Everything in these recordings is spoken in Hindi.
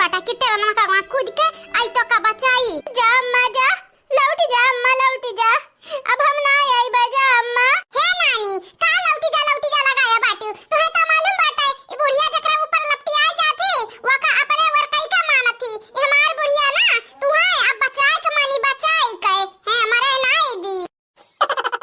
बाटा कि टेरना का वहां कूद के आई तो का बचाई। जा अम्मा जा, लौट जा अम्मा लौट जा, अब हम ना आई बजा अम्मा। हे नानी का लौट जा लगाया बाटू, तो है तो मालूम बाटा ई बुढ़िया जकरा ऊपर लपटिया जाथे वो का अपने वर कई का मानत थी। ये हमार बुढ़िया ना तू है अब बचाए के मानी बचाई कहे है हमारे नाई दी।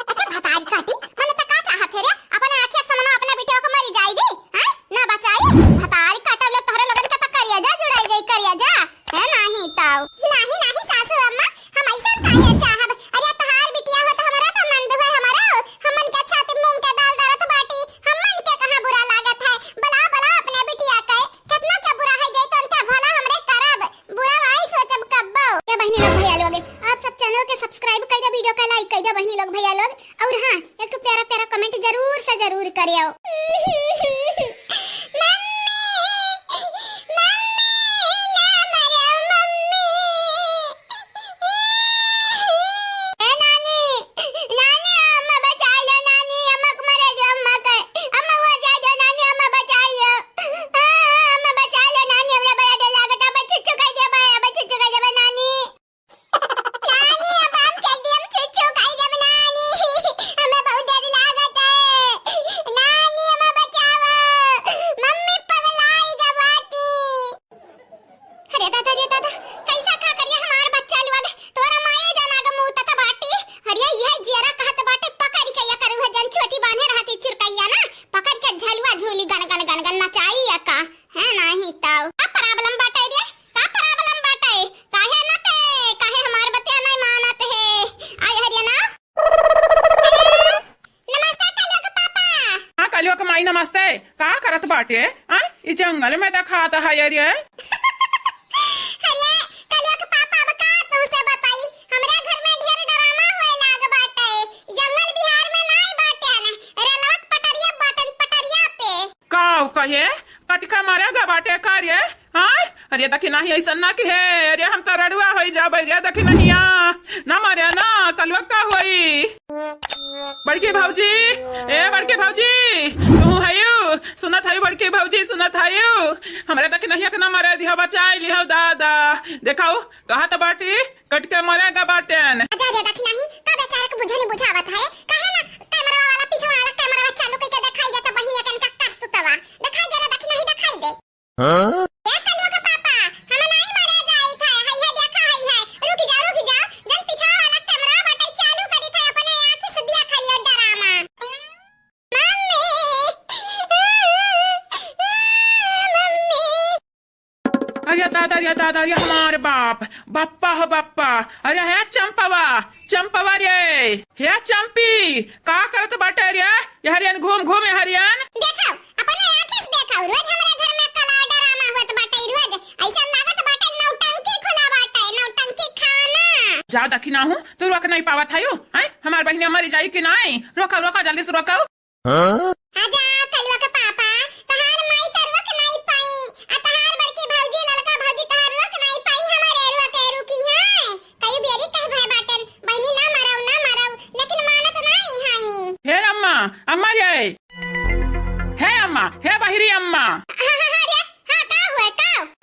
अच्छा भतारी काटी मने त का चाहत रे अपने आंखें समना अपने बेटियों को मरी जाई दे हैं ना बचाई। भतारी काटा लोग तोहरे लगन का त करिया जा जुड़ाई जाई करिया जा है नाही ताऊ नाही नाही सासू अम्मा हम ऐसा काहे चाहब। अरे तहार बिटिया हो तो हमारा तो नंद है हमारा हमन के छाती मूंग के दाल डालत बाटी हमन के कहां बुरा लागत है। बला बला अपने बिटिया कहे कितना क्या बुरा है जई तो उनका भला हमरे करब बुरा नहीं सोचब कब्बो। ये बहनी लोग भैया लोग आप सब चैनल के सब्सक्राइब कर दे, वीडियो का लाइक कर दे बहनी लोग भैया लोग, और हां एक तो प्यारा प्यारा कमेंट जरूर से जरूर करियो। कमाई नमस्ते का करत बाटे आ ई जंगल में दिखात है ये कहे कटका मारेगा बाटे कार्य। हाँ अरे दखी नहीं ऐसा ना कि है अरे हम तो रड़ुआ हो जा रे दखी नहीं ना मारे ना कलवा का होई। बड़की भौजी ए बड़की भौजी तू हयू सुनत हयू बड़की भौजी सुनत हयू हमरे दखी नहीं के ना मारे दिहो बचाई लिहो दादा देखाओ कहत बाटी कटके मरेगा बाटेन। अच्छा रे दखी नहीं का बेचारा को बुझा नहीं बुझावत है कहे ना कैमरा वाला पीछे वाला कैमरा चालू करके दिखाई देता बहिनिया कन का कर तू तवा दिखाई दे रे दखी नहीं दिखाई दे। हां ए कलवा का पापा हम नहीं मारे जाई था हई है देखा हई है रुक जा जन पीछे वाला कैमरा बाटे चालू करी था अपने आंखें से दिया खाली डरामा। अरे दादा ये हमारे बाप्पा हो बाप्पा। अरे है चंपवा रे है चंपी का करत बाटे रे ये हरियन घूम हरियन देखो अपने आंखें से देखो रोज हमारे घर में कला डरामा होत बाटे रोज ऐसा लागत बाटे नौटंकी खुला बाटे नौटंकी खाना। जा दखी ना हूं तू रोक नहीं पावत है हैं हमार बहनिया मरी जाई कि नहीं रोका जल्दी से रोका। आजा कलवा के पापा तहार माई तर रोक नहीं पाई आ तहार बड़की भौजी ललका भौजी तहार रोक नहीं पाई हमारे रोक रुकी है कई बेरी कह भाई बाटन बहनी ना मारौ लेकिन मानत नहीं हई। हे अम्मा रे हे अम्मा हे बहिरी अम्मा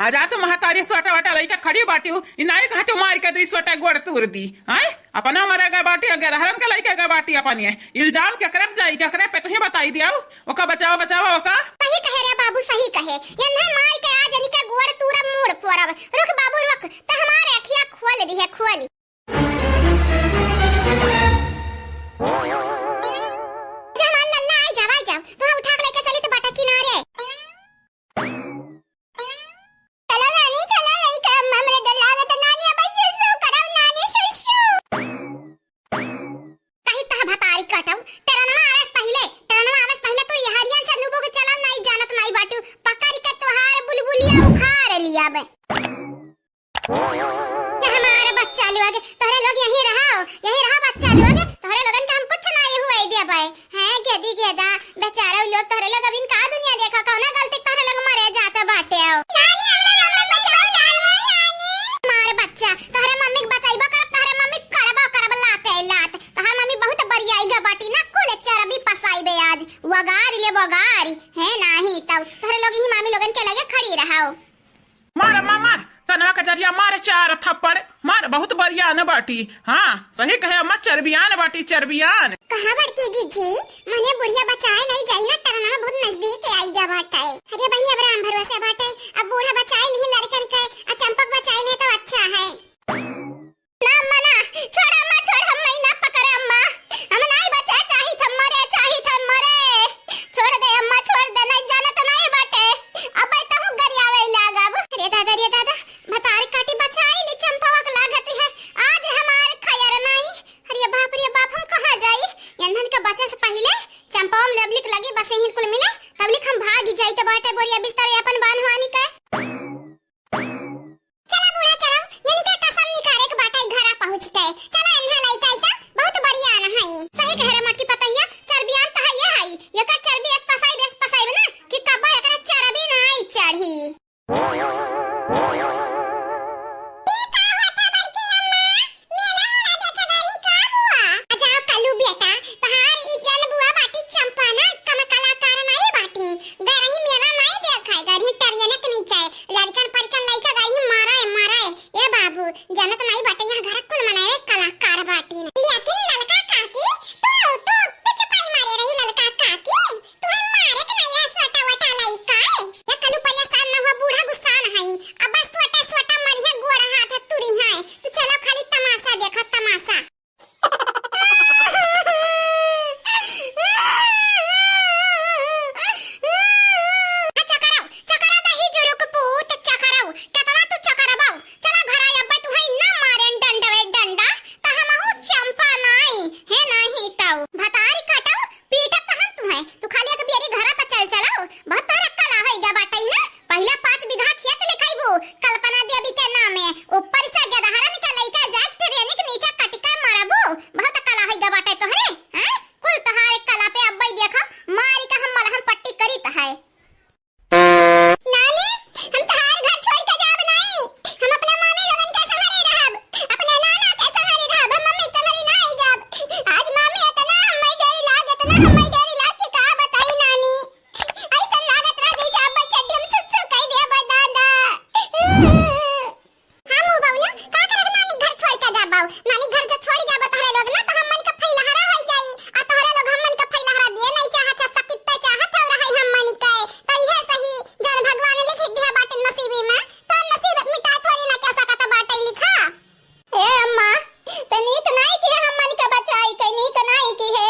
आजा तो महतारी सोटा वाटा लइका खड़ी बाटी हूँ इनाई कहा तो मार के दी सोटा गोड़ तूर दी हैं अपना मरेगा बाटी अगर हरम के लइका का बाटी अपनी है इल्जाम के करब जाई के करे पे तुही बताई दिया ओका बचाओ ओका सही कहे रे बाबू सही कहे ये नहीं मार के आज निका गोड़ तूरा मोड़ फोरब रुक बाबू रुक त हमारे अखियां खोल दी है खोल। जमाल लल्ला आई जाओ तो हम उठा के लेके चली तो बाटा किनारे चलो नानी चलो नहीं कर हमरे डर लागत नानी अब शुशु करब नानी शुशु कहीं तह भतारी कटम तेरा नाम आवाज पहले तो ये हरियन से नुबो के चला नहीं जानत नहीं बाटू पकड़ के तोहार बुलबुलिया उखाड़ लिया बे। हमारे बच्चा लोग तोहरे लोग यहीं रहो बच्चा लोग तोहरे लोगन के हम कुछ नहीं हुए दिया भाई हैं गेदा बेचारा लोग तोहरे लोग अभी का दुनिया देखा कौना गलती तोहरे लोग मरे जाते बाटे हो। नानी हमरे मम्मी बचाओ नानी हमारे बच्चा तोहरे मम्मी के बचाइबो करब तोहरे मम्मी करब लात तोहर मम्मी बहुत बरियाईगा बाटी ना कुल चरबी पसाइबे आज वगारी है नाही तब तोहरे लोग ही मामी लोगन के लगे खड़ी रहो। मार अम्मा मार, कनवा का जरिया मार 4 थप्पड़ मार। बहुत बढ़िया न बाटी। हाँ सही कहे अम्मा, चर्बियान बाटी चर्बियान। कहाँ बड़की जीजी मने बुढ़िया बचाए नहीं जाई ना, तरना बहुत नजदीक आई जा बाटे। अरे बहनी अब राम भरोसे बाटे, अब बूढ़ा बचाए नहीं लड़कन के, चंपक बचाए ले तो अच्छा है। ना अम्मा ना, छोड़ अम्मा छोड़, हम नहीं ना पकड़े अम्मा, हम नहीं बचाए, चाही थम मरे, छोड़ दे अम्मा छोड़ दे, नहीं जाने तो नहीं बाटे, अब तो हूं गरियावे लागब। अरे दादा भतार काटी बचाई ले, चंपवा के लागत है आज हमार खैर नहीं। अरे बाप हम कहां जाई, यंधन के बचे से पहले चंपवा में लेबलिक लगी बस यहीं कुल मिले, तबलिक हम भाग जाई तो बाटे बोरिया बिस्तर अपन बांधवानी के। चला बूढ़ा चला, यानी के कसम निकारे के बाटे घर आ पहुंच गए। चला अन्हा लइका आइता, बहुत बढ़िया न हई। सही कह रे मटकी पतैया, चर्बियान त हई हई, एकर चर्बी फसाई ना कि कब्बा एकरा चर्बी ना आई चढ़ी। जनत नहीं बाटे यहाँ घर कुल मनाए कलाकार बाटी ने, लेकिन ललका काकी तू चुपाई मारे रही। ललका काकी तुम्हें मारे के नहीं है, सोटा वटा लइका या कलू परेशान न हुआ, बूढ़ा गुस्सा न हई, अब बस सोटा मरिया गोड़ा हाथ तुरी है। तू चलो खाली तमाशा देखो तमाशा। चकराओ दही जुरुक पूत चकराओ, कितना तू चकराबाऊ। चला घर आया बे, तू है ना मारे डंडा त हमहु चंपा नहीं है नहीं ताऊ भतारी कटाऊ पीटत त हम तू है, तू खाली एक बेरी घर त चलाओ। बहुत तारा कला है गा बाटई ना, पहले 5 बीघा खेत लिखाइबो कल्पना देवी के नामे, ऊपर से गदहरा निकल लइका जाट ट्रेनिक नीचे कटिका मारबो। बहुत कला है गा बाटई तोहरे हैं, कुल तहारे कला पे अब्बई देखो मारी का हम मलहम पट्टी करी त है। नानी हम तहार घर छोड़ के जाब नहीं, हम अपने मामी लोगन के सहारे रहब, अपने नाना के सहारे रहब, हम मम्मी सहारे नहीं जाब। आज मामी इतना हमें डर लाग के का बताई नानी, ऐसा लागत रह जैसे अब चड्डी में सुसु कह दे दादा। हम हो बाऊ ना का करब, नानी घर छोड़ के जाबाऊ, नानी घर जो छोड़ जाब तहरे लोग ना तो हम मन के फैलहरा हो जाई, आ तहरे लोग हम मन के फैलहरा दे नहीं चाहत, सकित पे चाहत हो रही हम मन के। पर यह सही जन भगवान लिख दिया बाटे नसीबी में, तो नसीब मिटा थोड़ी ना कैसा कत बाटे लिखा। हे अम्मा तनी तो नहीं कि हम मन के बचाई, कहीं तो नहीं की है,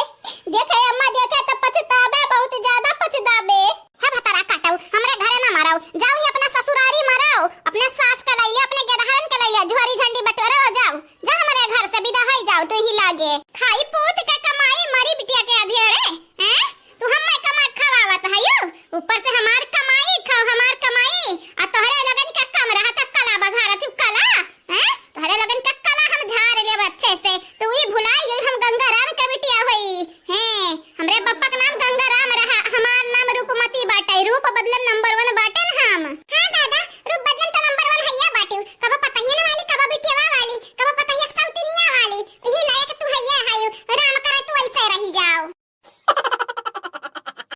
देखे अम्मा देखे तो पछतावे, बहुत ज्यादा पछतावे है। भतरा काटाऊ हमरे घरे ना माराऊ, जाऊ ही अपना ससुरारी माराऊ, अपने सास का लइया, अपने गदहन का लइया, झोरी झंडी बटोरा हो जाऊ, जा हमारे घर से विदा हो जाऊ। तो ही लागे खाई पूत के कमाई मरी बिटिया के अधेड़े हैं, तू हम कमा खवावत हयो, ऊपर से हमार